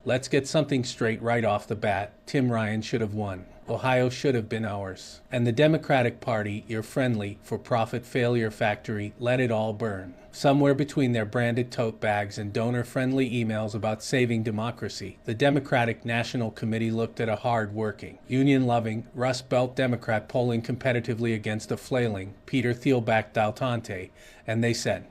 Let's get something straight right off the bat. Tim Ryan should have won. Ohio should have been ours. And the Democratic Party, your friendly, for-profit failure factory, let it all burn. Somewhere between their branded tote bags and donor-friendly emails about saving democracy, the Democratic National Committee looked at a hard-working, union-loving, Rust Belt Democrat polling competitively against a flailing Peter Thiel-backed Daltante, and they said,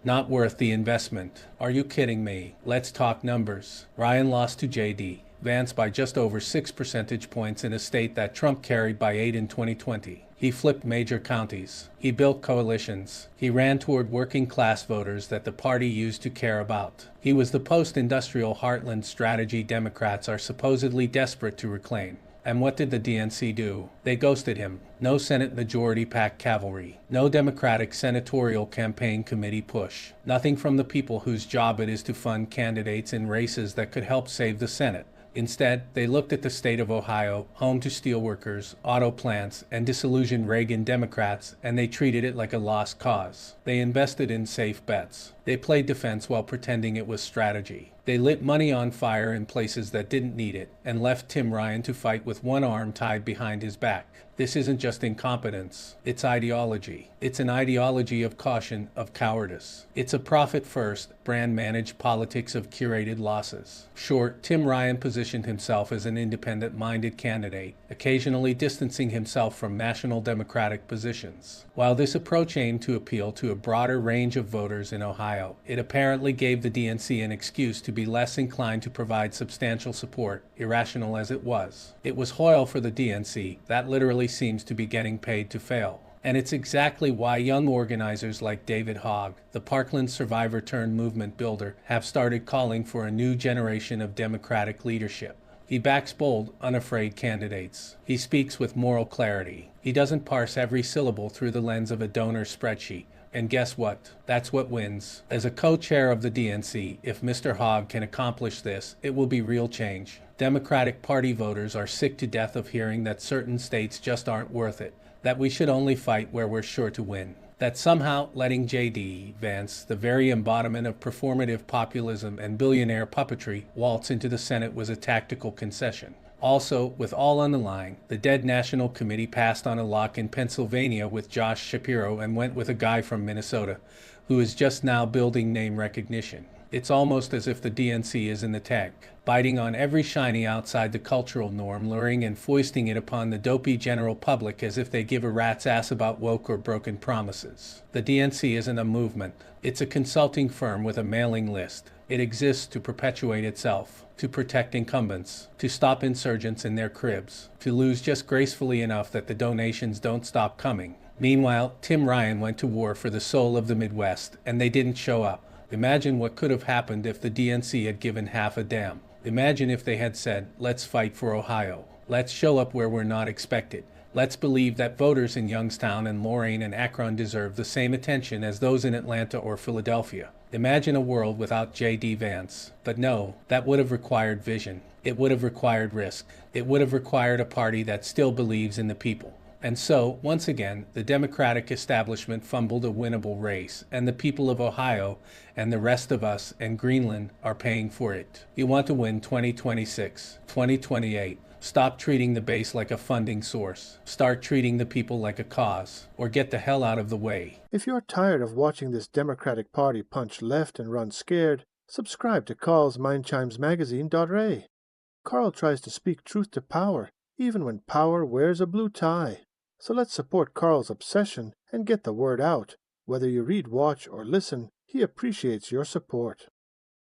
not worth the investment. Are you kidding me? Let's talk numbers. Ryan lost to J.D. Vance by just over 6 percentage points in a state that Trump carried by 8 in 2020. He flipped major counties. He built coalitions. He ran toward working-class voters that the party used to care about. He was the post-industrial heartland strategy Democrats are supposedly desperate to reclaim. And what did the DNC do? They ghosted him. No Senate Majority PAC cavalry. No Democratic Senatorial Campaign Committee push. Nothing from the people whose job it is to fund candidates in races that could help save the Senate. Instead, they looked at the state of Ohio, home to steelworkers, auto plants, and disillusioned Reagan Democrats, and they treated it like a lost cause. They invested in safe bets. They played defense while pretending it was strategy. They lit money on fire in places that didn't need it, and left Tim Ryan to fight with one arm tied behind his back. This isn't just incompetence. It's ideology. It's an ideology of caution, of cowardice. It's a profit-first, brand-managed politics of curated losses. Sure, Tim Ryan positioned himself as an independent-minded candidate, occasionally distancing himself from national Democratic positions. While this approach aimed to appeal to a broader range of voters in Ohio, it apparently gave the DNC an excuse to be less inclined to provide substantial support, irrational as it was. It was Hoyle for the DNC. That literally seems to be getting paid to fail. And it's exactly why young organizers like David Hogg, the Parkland survivor-turned-movement builder, have started calling for a new generation of Democratic leadership. He backs bold, unafraid candidates. He speaks with moral clarity. He doesn't parse every syllable through the lens of a donor spreadsheet. And guess what? That's what wins. As a co-chair of the DNC, if Mr. Hogg can accomplish this, it will be real change. Democratic Party voters are sick to death of hearing that certain states just aren't worth it, that we should only fight where we're sure to win, that somehow letting J.D. Vance, the very embodiment of performative populism and billionaire puppetry, waltz into the Senate was a tactical concession. Also, with all on the line, the dead National Committee passed on a lock in Pennsylvania with Josh Shapiro and went with a guy from Minnesota, who is just now building name recognition. It's almost as if the DNC is in the tank, biting on every shiny outside the cultural norm, luring and foisting it upon the dopey general public as if they give a rat's ass about woke or broken promises. The DNC isn't a movement. It's a consulting firm with a mailing list. It exists to perpetuate itself, to protect incumbents, to stop insurgents in their cribs, to lose just gracefully enough that the donations don't stop coming. Meanwhile, Tim Ryan went to war for the soul of the Midwest, and they didn't show up. Imagine what could have happened if the DNC had given half a damn. Imagine if they had said, let's fight for Ohio. Let's show up where we're not expected. Let's believe that voters in Youngstown and Lorain and Akron deserve the same attention as those in Atlanta or Philadelphia. Imagine a world without J.D. Vance. But no, that would have required vision. It would have required risk. It would have required a party that still believes in the people. And so, once again, the Democratic establishment fumbled a winnable race, and the people of Ohio and the rest of us and Greenland are paying for it. You want to win 2026, 2028. Stop treating the base like a funding source. Start treating the people like a cause, or get the hell out of the way. If you're tired of watching this Democratic Party punch left and run scared, subscribe to Carl's MindChimesMagazine.ray. Carl tries to speak truth to power, even when power wears a blue tie. So let's support Carl's obsession and get the word out. Whether you read, watch, or listen, he appreciates your support.